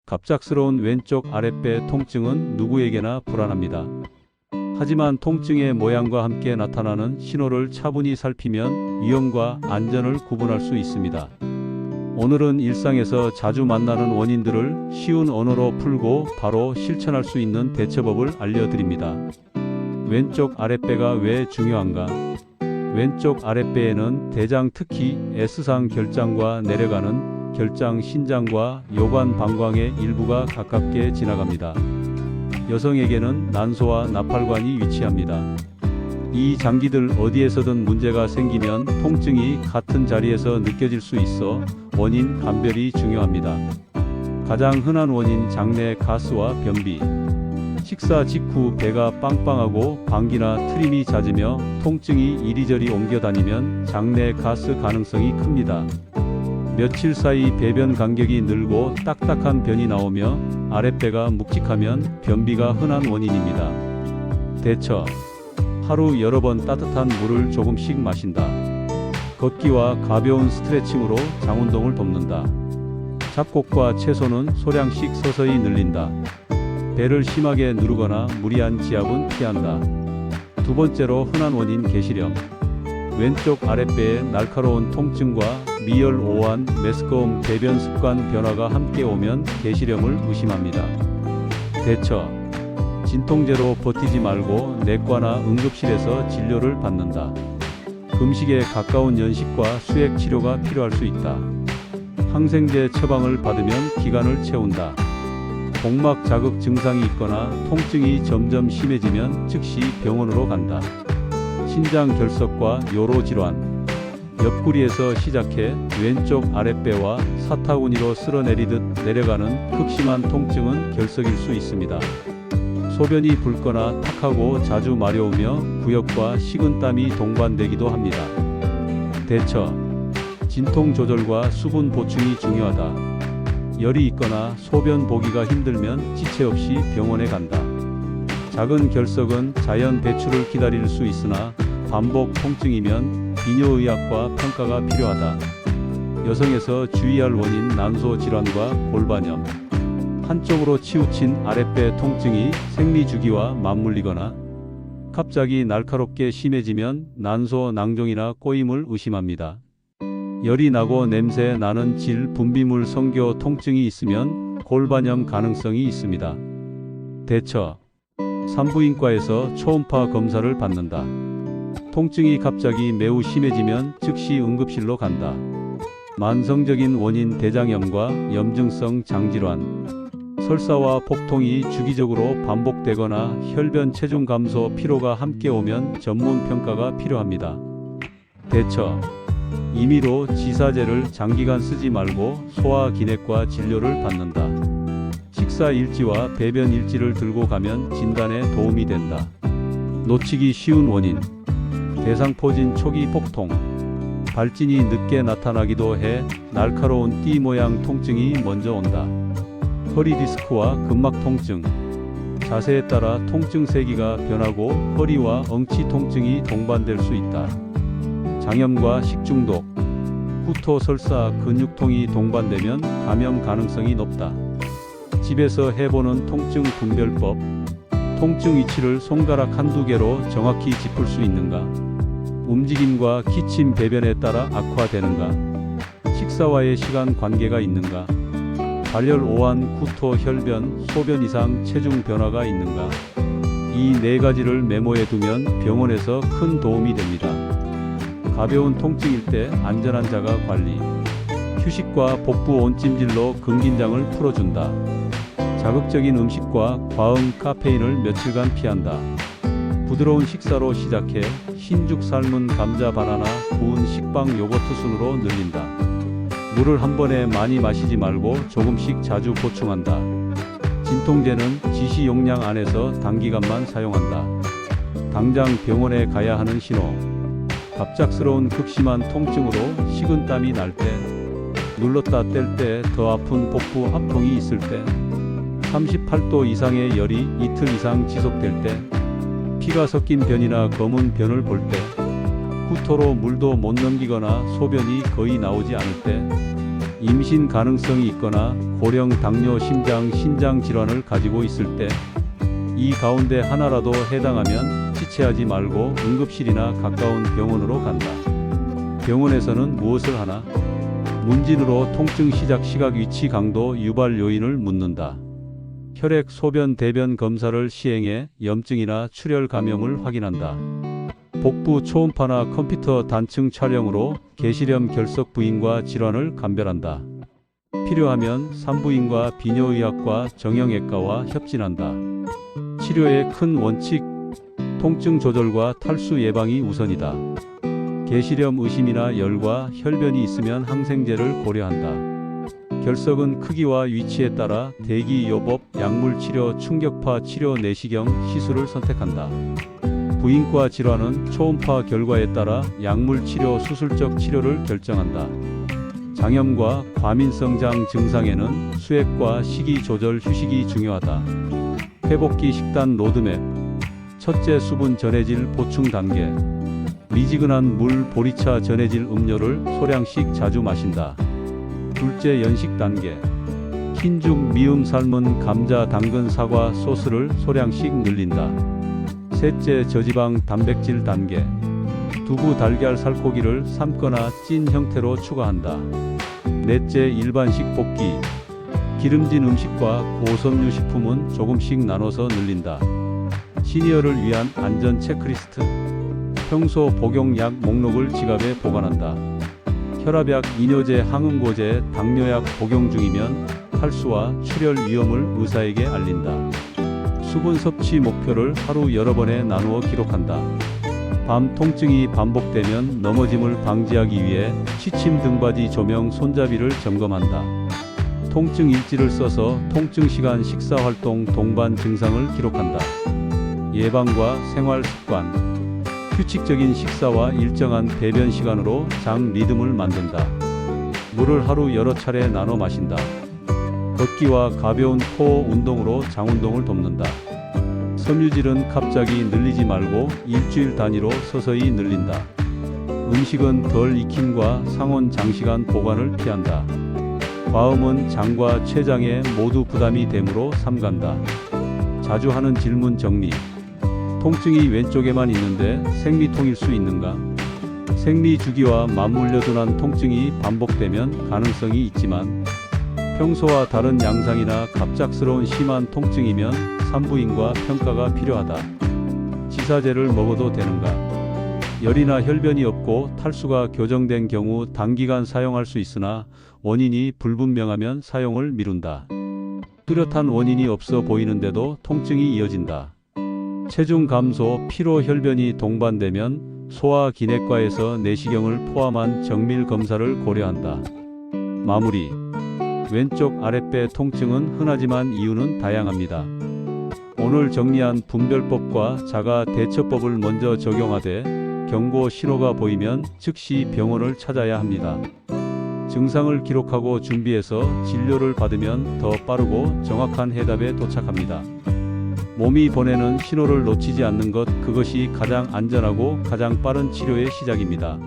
갑작스러운 왼쪽 아랫배 통증은 누구에게나 불안합니다. 하지만 통증의 모양과 함께 나타나는 신호를 차분히 살피면 위험과 안전을 구분할 수 있습니다. 오늘은 일상에서 자주 만나는 원인들을 쉬운 언어로 풀고 바로 실천할 수 있는 대처법을 알려드립니다. 왼쪽 아랫배가 왜 중요한가? 왼쪽 아랫배에는 대장, 특히 S상 결장과 내려가는 결장, 신장과 요관, 방광의 일부가 가깝게 지나갑니다. 여성에게는 난소와 나팔관이 위치합니다. 이 장기들 어디에서든 문제가 생기면 통증이 같은 자리에서 느껴질 수 있어 원인 감별이 중요합니다. 가장 흔한 원인 장내 가스와 변비. 식사 직후 배가 빵빵하고 방귀나 트림이 잦으며 통증이 이리저리 옮겨 다니면 장내 가스 가능성이 큽니다. 며칠 사이 배변 간격이 늘고 딱딱한 변이 나오며 아랫배가 묵직하면 변비가 흔한 원인입니다. 대처: 하루 여러 번 따뜻한 물을 조금씩 마신다. 걷기와 가벼운 스트레칭으로 장운동을 돕는다. 잡곡과 채소는 소량씩 서서히 늘린다. 배를 심하게 누르거나 무리한 지압은 피한다. 두 번째로 흔한 원인 계시령. 왼쪽 아랫배의 날카로운 통증과 미열, 오한, 메스꺼움, 배변 습관 변화가 함께 오면 계시령을 의심합니다. 대처: 진통제로 버티지 말고 내과나 응급실에서 진료를 받는다. 금식에 가까운 연식과 수액 치료가 필요할 수 있다. 항생제 처방을 받으면 기간을 채운다. 복막 자극 증상이 있거나 통증이 점점 심해지면 즉시 병원으로 간다. 신장 결석과 요로 질환. 옆구리에서 시작해 왼쪽 아랫배와 사타구니로 쓸어내리듯 내려가는 극심한 통증은 결석일 수 있습니다. 소변이 붉거나 탁하고 자주 마려우며 구역과 식은땀이 동반되기도 합니다. 대처: 진통 조절과 수분 보충이 중요하다. 열이 있거나 소변 보기가 힘들면 지체 없이 병원에 간다. 작은 결석은 자연 배출을 기다릴 수 있으나 반복 통증이면 비뇨의학과 평가가 필요하다. 여성에서 주의할 원인 난소 질환과 골반염. 한쪽으로 치우친 아랫배 통증이 생리주기와 맞물리거나 갑자기 날카롭게 심해지면 난소 낭종이나 꼬임을 의심합니다. 열이 나고 냄새 나는 질, 분비물, 성교 통증이 있으면 골반염 가능성이 있습니다. 대처: 산부인과에서 초음파 검사를 받는다. 통증이 갑자기 매우 심해지면 즉시 응급실로 간다. 만성적인 원인 대장염과 염증성 장질환. 설사와 복통이 주기적으로 반복되거나 혈변, 체중 감소, 피로가 함께 오면 전문 평가가 필요합니다. 대처: 임의로 지사제를 장기간 쓰지 말고 소화기내과 진료를 받는다. 식사 일지와 배변 일지를 들고 가면 진단에 도움이 된다. 놓치기 쉬운 원인. 대상포진 초기 복통. 발진이 늦게 나타나기도 해 날카로운 띠 모양 통증이 먼저 온다. 허리 디스크와 근막 통증. 자세에 따라 통증 세기가 변하고 허리와 엉치 통증이 동반될 수 있다. 장염과 식중독. 구토, 설사, 근육통이 동반되면 감염 가능성이 높다. 집에서 해보는 통증 분별법. 통증 위치를 손가락 한두 개로 정확히 짚을 수 있는가? 움직임과 기침, 배변에 따라 악화되는가? 식사와의 시간 관계가 있는가? 발열, 오한, 구토, 혈변, 소변 이상, 체중 변화가 있는가? 이 네 가지를 메모해 두면 병원에서 큰 도움이 됩니다. 가벼운 통증일 때 안전한 자가 관리. 휴식과 복부 온찜질로 근긴장을 풀어준다. 자극적인 음식과 과음, 카페인을 며칠간 피한다. 부드러운 식사로 시작해 흰죽, 삶은 감자, 바나나, 구운 식빵, 요거트 순으로 늘린다. 물을 한 번에 많이 마시지 말고 조금씩 자주 보충한다. 진통제는 지시 용량 안에서 단기간만 사용한다. 당장 병원에 가야 하는 신호. 갑작스러운 극심한 통증으로 식은땀이 날 때, 눌렀다 뗄 때, 더 아픈 복부 합통이 있을 때, 38도 이상의 열이 이틀 이상 지속될 때, 피가 섞인 변이나 검은 변을 볼 때, 구토로 물도 못 넘기거나 소변이 거의 나오지 않을 때, 임신 가능성이 있거나 고령 당뇨, 심장, 신장 질환을 가지고 있을 때 이 가운데 하나라도 해당하면 지체하지 말고 응급실이나 가까운 병원으로 간다. 병원에서는 무엇을 하나? 문진으로 통증 시작 시각, 위치, 강도, 유발 요인을 묻는다. 혈액, 소변, 대변 검사를 시행해 염증이나 출혈 감염을 확인한다. 복부 초음파나 컴퓨터 단층 촬영으로 계시렴 결석 부인과 질환을 감별한다. 필요하면 산부인과 비뇨의학과 정형외과와 협진한다. 치료의 큰 원칙, 통증 조절과 탈수 예방이 우선이다. 계시렴 의심이나 열과 혈변이 있으면 항생제를 고려한다. 결석은 크기와 위치에 따라 대기 요법, 약물 치료, 충격파 치료, 내시경, 시술을 선택한다. 부인과 질환은 초음파 결과에 따라 약물 치료, 수술적 치료를 결정한다. 장염과 과민성장 증상에는 수액과 식이 조절, 휴식이 중요하다. 회복기 식단 로드맵. 첫째, 수분 전해질 보충 단계. 미지근한 물, 보리차, 전해질 음료를 소량씩 자주 마신다. 둘째, 연식 단계. 흰죽, 미음, 삶은 감자, 당근, 사과, 소스를 소량씩 늘린다. 셋째, 저지방 단백질 단계. 두부, 달걀, 살코기를 삶거나 찐 형태로 추가한다. 넷째, 일반식 볶기. 기름진 음식과 고섬유 식품은 조금씩 나눠서 늘린다. 시니어를 위한 안전 체크리스트. 평소 복용약 목록을 지갑에 보관한다. 혈압약, 이뇨제, 항응고제, 당뇨약 복용 중이면 탈수와 출혈 위험을 의사에게 알린다. 수분 섭취 목표를 하루 여러 번에 나누어 기록한다. 밤 통증이 반복되면 넘어짐을 방지하기 위해 취침, 등받이, 조명, 손잡이를 점검한다. 통증 일지를 써서 통증 시간, 식사 활동, 동반 증상을 기록한다. 예방과 생활 습관. 규칙적인 식사와 일정한 배변 시간으로 장 리듬을 만든다. 물을 하루 여러 차례 나눠 마신다. 걷기와 가벼운 코어 운동으로 장 운동을 돕는다. 섬유질은 갑자기 늘리지 말고 일주일 단위로 서서히 늘린다. 음식은 덜 익힘과 상온 장시간 보관을 피한다. 과음은 장과 췌장에 모두 부담이 되므로 삼간다. 자주 하는 질문 정리. 통증이 왼쪽에만 있는데 생리통일 수 있는가? 생리주기와 맞물려 둔한 통증이 반복되면 가능성이 있지만 평소와 다른 양상이나 갑작스러운 심한 통증이면 산부인과 평가가 필요하다. 지사제를 먹어도 되는가? 열이나 혈변이 없고 탈수가 교정된 경우 단기간 사용할 수 있으나 원인이 불분명하면 사용을 미룬다. 뚜렷한 원인이 없어 보이는데도 통증이 이어진다. 체중 감소, 피로, 혈변이 동반되면 소화기내과에서 내시경을 포함한 정밀 검사를 고려한다. 마무리. 왼쪽 아랫배 통증은 흔하지만 이유는 다양합니다. 오늘 정리한 분별법과 자가 대처법을 먼저 적용하되 경고 신호가 보이면 즉시 병원을 찾아야 합니다. 증상을 기록하고 준비해서 진료를 받으면 더 빠르고 정확한 해답에 도착합니다. 몸이 보내는 신호를 놓치지 않는 것, 그것이 가장 안전하고 가장 빠른 치료의 시작입니다.